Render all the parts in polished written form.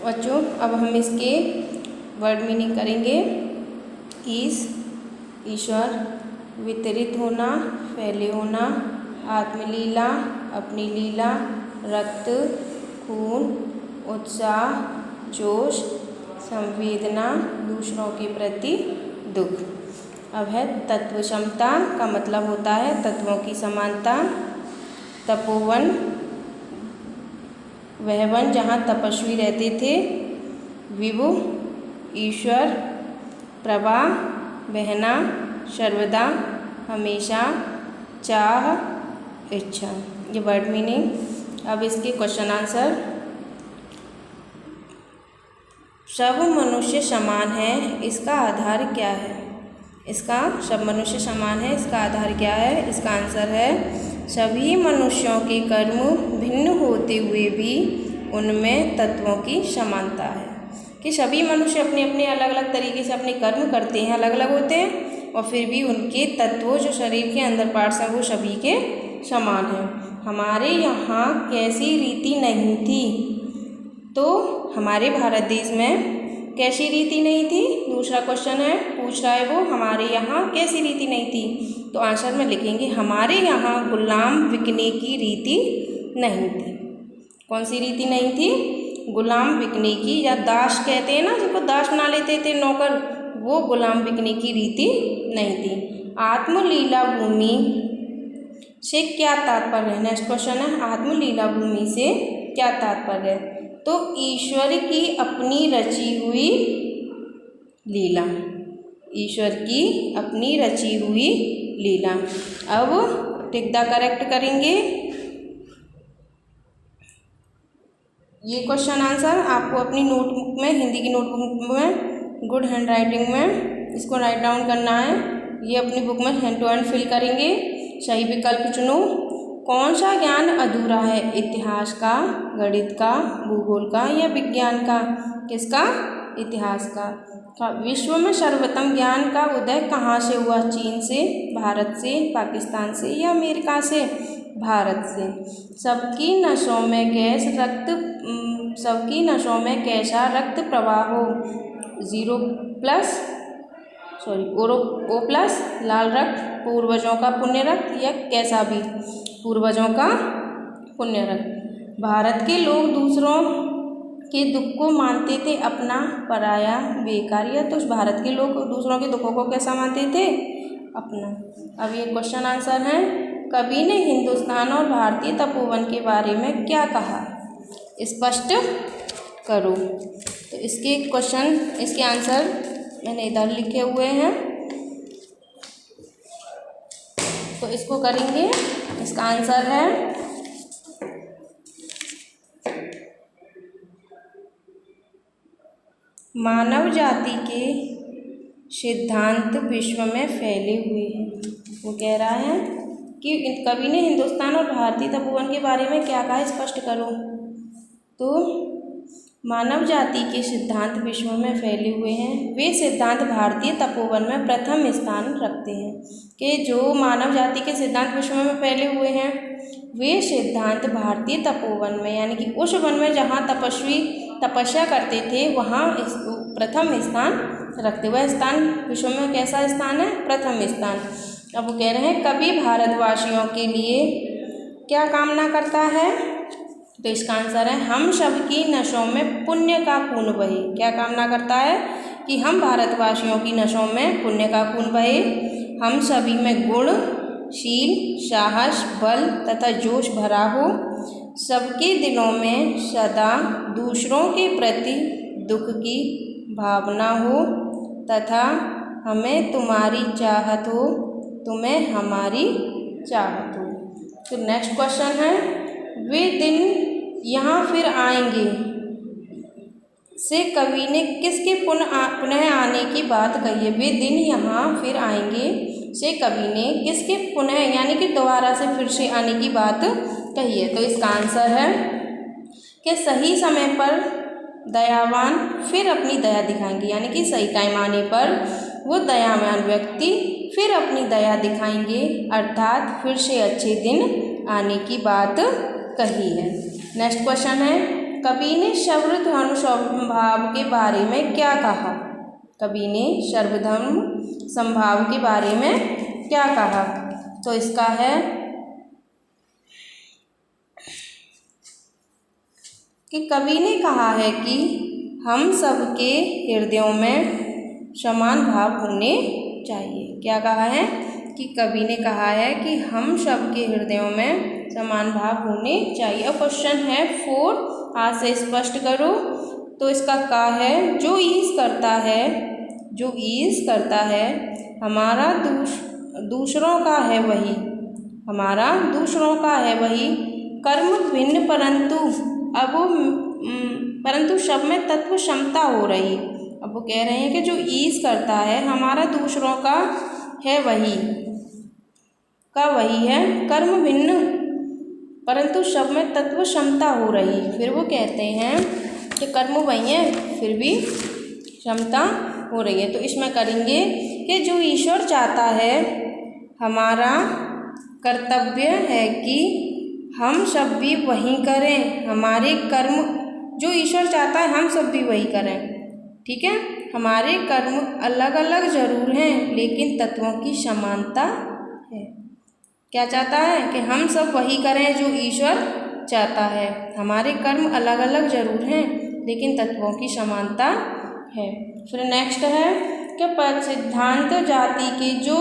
बच्चों अब हम इसके वर्ड मीनिंग करेंगे। ईश ईश्वर, वितरित होना फैले होना, आत्मलीला अपनी लीला, रक्त खून, उत्साह जोश, संवेदना दूसरों के प्रति दुख। अब है तत्व क्षमता का मतलब होता है तत्वों की समानता। तपोवन वह वन जहाँ तपस्वी रहते थे। विभु ईश्वर, प्रभा बहना सर्वदा हमेशा, चाह इच्छा। ये वर्ड मीनिंग। अब इसके क्वेश्चन आंसर। सब मनुष्य समान है, इसका आधार क्या है? इसका सब मनुष्य समान है, इसका आधार क्या है? इसका आंसर है सभी मनुष्यों के कर्म भिन्न होते हुए भी उनमें तत्वों की समानता है। कि सभी मनुष्य अपने अपने अलग अलग तरीके से अपने कर्म करते हैं, अलग अलग होते हैं, और फिर भी उनके तत्वों जो शरीर के अंदर पार्ट्स हैं वो सभी के समान हैं। हमारे यहाँ कैसी रीति नहीं थी? तो हमारे भारत देश में कैसी रीति नहीं थी? दूसरा क्वेश्चन है, पूछ रहा है वो हमारे यहाँ कैसी रीति नहीं थी। तो आंसर में लिखेंगे हमारे यहाँ गुलाम बिकने की रीति नहीं थी। कौन सी रीति नहीं थी? गुलाम बिकने की, या दास कहते हैं ना जिनको दास बना लेते थे नौकर, वो गुलाम बिकने की रीति नहीं थी। आत्मलीला भूमि से क्या तात्पर्य है? नेक्स्ट क्वेश्चन है आत्मलीला भूमि से क्या तात्पर्य है? तो ईश्वर की अपनी रची हुई लीला, ईश्वर की अपनी रची हुई लीला। अब टिक द करेक्ट करेंगे। ये क्वेश्चन आंसर आपको अपनी नोटबुक में, हिंदी की नोटबुक में गुड हैंड राइटिंग में इसको राइट डाउन करना है। ये अपनी बुक में हैंड टू हैंड फिल करेंगे। सही विकल्प चुनो। कौन सा ज्ञान अधूरा है? इतिहास का, गणित का, भूगोल का या विज्ञान का? किसका? इतिहास का। विश्व में सर्वोत्तम ज्ञान का उदय कहाँ से हुआ? चीन से, भारत से, पाकिस्तान से या अमेरिका से? भारत से। सबकी नसों में कैसा रक्त प्रवाह हो? O+ लाल रक्त, पूर्वजों का पुण्य रक्त या कैसा भी? पूर्वजों का पुण्य रक्त। भारत के लोग दूसरों के दुख को मानते थे अपना, पराया, बेकार, या तो भारत के लोग दूसरों के दुखों को कैसा मानते थे? अपना। अब ये क्वेश्चन आंसर है। कवि ने हिंदुस्तान और भारतीय तपोवन के बारे में क्या कहा? स्पष्ट करो। तो इसके क्वेश्चन, इसके आंसर मैंने इधर लिखे हुए हैं, तो इसको करेंगे। इसका आंसर है मानव जाति के सिद्धांत विश्व में फैले हुए हैं। वो कह रहा है कि कवि ने हिंदुस्तान और भारतीय तपोवन के बारे में क्या कहा? स्पष्ट करो। तो मानव जाति के सिद्धांत विश्व में फैले हुए हैं। वे सिद्धांत भारतीय तपोवन में प्रथम स्थान रखते हैं। कि जो मानव जाति के सिद्धांत विश्व में फैले हुए हैं, वे सिद्धांत भारतीय तपोवन में, यानी कि उस वन में जहाँ तपस्वी तपस्या करते थे वहाँ प्रथम स्थान रखते। वह स्थान विश्व में कैसा स्थान है? प्रथम स्थान। अब वो कह रहे हैं कवि भारतवासियों के लिए क्या कामना करता है? तो इसका आंसर है हम सबकी नसों में पुण्य का खून बहे। क्या कामना करता है? कि हम भारतवासियों की नसों में पुण्य का खून बहे, हम सभी में गुण, शील, साहस, बल तथा जोश भरा हो, सबके दिलों में सदा दूसरों के प्रति दुख की भावना हो तथा हमें तुम्हारी चाहत हो, तुम्हें हमारी चाहत हो। तो नेक्स्ट क्वेश्चन है वे दिन यहाँ फिर आएंगे से कवि ने किसके पुनः आने की बात कही है? वे दिन यहाँ फिर आएंगे से कवि ने किसके पुनः, यानी कि दोबारा से फिर से आने की बात कही है? तो इसका आंसर है कि सही समय पर दयावान फिर अपनी दया दिखाएंगे, यानी कि सही टाइम आने पर वो दयावान व्यक्ति फिर अपनी दया दिखाएंगे, अर्थात फिर से अच्छे दिन आने की बात कही है। नेक्स्ट क्वेश्चन है कवि ने सर्वधर्म समभाव के बारे में क्या कहा? कवि ने सर्वधर्म समभाव के बारे में क्या कहा? तो इसका है कि कवि ने कहा है कि हम सबके हृदयों में समान भाव होने चाहिए। क्या कहा है? कि कवि ने कहा है कि हम सबके हृदयों में समान भाव होने चाहिए। और क्वेश्चन है 4, आज से स्पष्ट करो। तो इसका का है, जो ईर्ष करता है हमारा दूसरों का है वही, हमारा दूसरों का है वही, कर्म भिन्न परंतु सब में तत्व क्षमता हो रही। अब वो कह रहे हैं कि जो ईर्ष करता है हमारा दूसरों का है वही है, कर्म भिन्न परंतु सब में तत्व क्षमता हो रही। फिर वो कहते हैं कि कर्म वही है फिर भी क्षमता हो रही है। तो इसमें करेंगे कि जो ईश्वर चाहता है हमारा कर्तव्य है कि हम सब भी वही करें, हमारे कर्म जो ईश्वर चाहता है हम सब भी वही करें। ठीक है, हमारे कर्म अलग अलग जरूर हैं लेकिन तत्वों की समानता है। क्या चाहता है? कि हम सब वही करें जो ईश्वर चाहता है। हमारे कर्म अलग अलग जरूर हैं लेकिन तत्वों की समानता है। फिर नेक्स्ट है कि सिद्धांत जाति के जो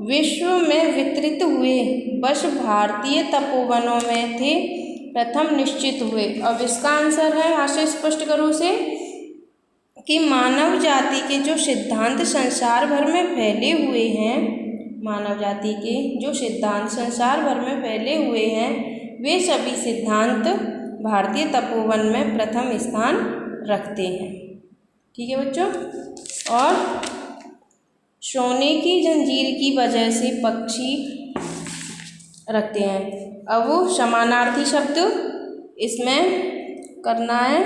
विश्व में वितरित हुए बस भारतीय तपोवनों में थे प्रथम निश्चित हुए। अब इसका आंसर है, यहाँ से स्पष्ट करो उसे, कि मानव जाति के जो सिद्धांत संसार भर में फैले हुए हैं, मानव जाति के जो सिद्धांत संसार भर में फैले हुए हैं वे सभी सिद्धांत भारतीय तपोवन में प्रथम स्थान रखते हैं। ठीक है बच्चों। और सोने की जंजीर की वजह से पक्षी रखते हैं। अब वो समानार्थी शब्द इसमें करना है।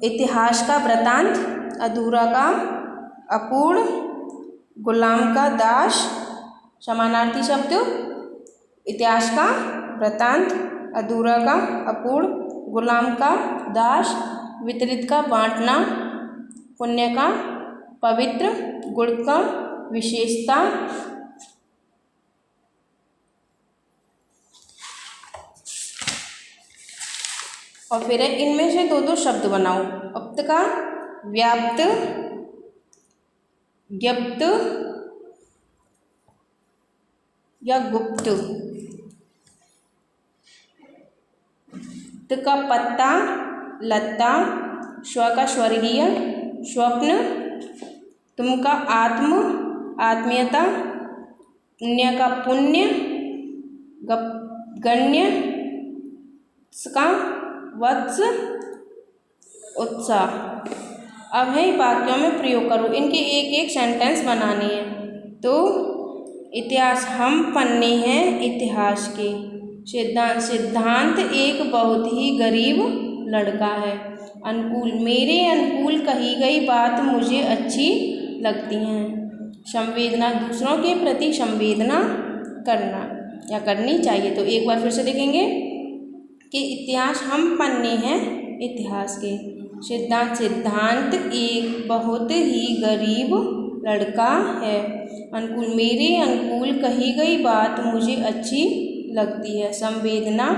इतिहास का वृतांत, अधूरा का अपूर्ण, गुलाम का दास। समानार्थी शब्द इतिहास का वृतांत, अधूरा का अपूर्ण, गुलाम का दास, वितरित का बांटना, पुण्य का पवित्र, गुण का विशेषता। और फिर इनमें से दो शब्द बनाओ। अप्त का व्याप्त, ज्ञप्त या गुप्त। त का पत्ता, लत्ता, स्व का स्वर्गीय, स्वप्न, तुम का आत्म, आत्मीयता, पुण्य का पुण्य, गण्य का वत्स, उत्साह। अब है वाक्यों में प्रयोग करो। इनके एक एक सेंटेंस बनाने हैं। तो इतिहास, हम पन्ने हैं इतिहास के। सिद्धांत एक बहुत ही गरीब लड़का है। अनुकूल, मेरे अनुकूल कही गई बात मुझे अच्छी लगती हैं। संवेदना, दूसरों के प्रति संवेदना करना या करनी चाहिए। तो एक बार फिर से देखेंगे कि इतिहास, हम पन्ने हैं इतिहास के। सिद्धांत एक बहुत ही गरीब लड़का है। अनुकूल, मेरे अनुकूल कही गई बात मुझे अच्छी लगती है। संवेदना,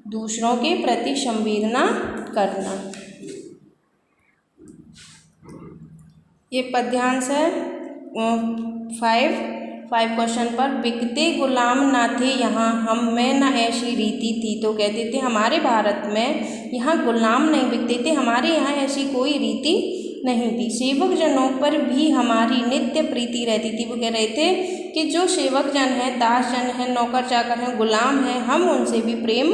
दूसरों के प्रति संवेदना करना। ये पद्यांश है 5 क्वेश्चन पर। बिकते गुलाम ना थे यहाँ हम में न ऐसी रीति थी। तो कहते थे हमारे भारत में यहाँ गुलाम नहीं बिकते थे, हमारे यहाँ ऐसी कोई रीति नहीं थी। सेवक जनों पर भी हमारी नित्य प्रीति रहती थी। वो कह रहे थे कि जो सेवक जन हैं, दास जन हैं, नौकर चाकर हैं, गुलाम हैं, हम उनसे भी प्रेम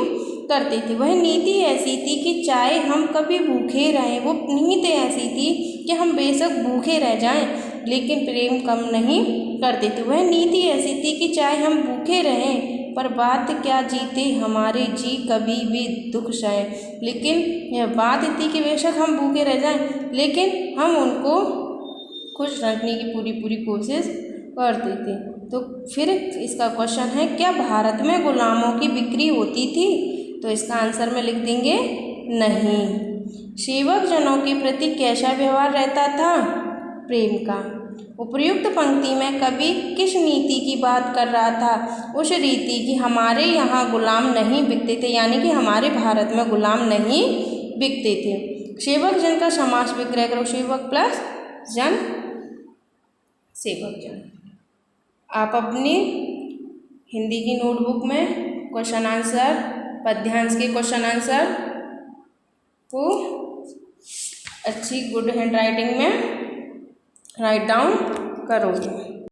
करते थे। वह नीति ऐसी थी कि चाहे हम कभी भूखे रहें, वो नीति ऐसी थी कि हम बेशक भूखे रह जाएं लेकिन प्रेम कम नहीं करते थे। वह नीति ऐसी थी कि चाहे हम भूखे रहें पर बात क्या जीते हमारे जी कभी भी दुख सहे। लेकिन यह बात थी कि बेशक हम भूखे रह जाएं लेकिन हम उनको खुश रखने की पूरी कोशिश करते थे। तो फिर इसका क्वेश्चन है, क्या भारत में गुलामों की बिक्री होती थी? तो इसका आंसर में लिख देंगे नहीं। सेवक जनों के प्रति कैसा व्यवहार रहता था? प्रेम का। उपर्युक्त पंक्ति में कवि किस नीति की बात कर रहा था? उस रीति की हमारे यहाँ गुलाम नहीं बिकते थे, यानी कि हमारे भारत में गुलाम नहीं बिकते थे। सेवक जन का समास विग्रह करो, सेवक प्लस जन, सेवक जन। आप अपनी हिंदी की नोटबुक में क्वेश्चन आंसर, पद्यांश के क्वेश्चन आंसर को अच्छी गुड हैंड राइटिंग में राइट डाउन करोगे।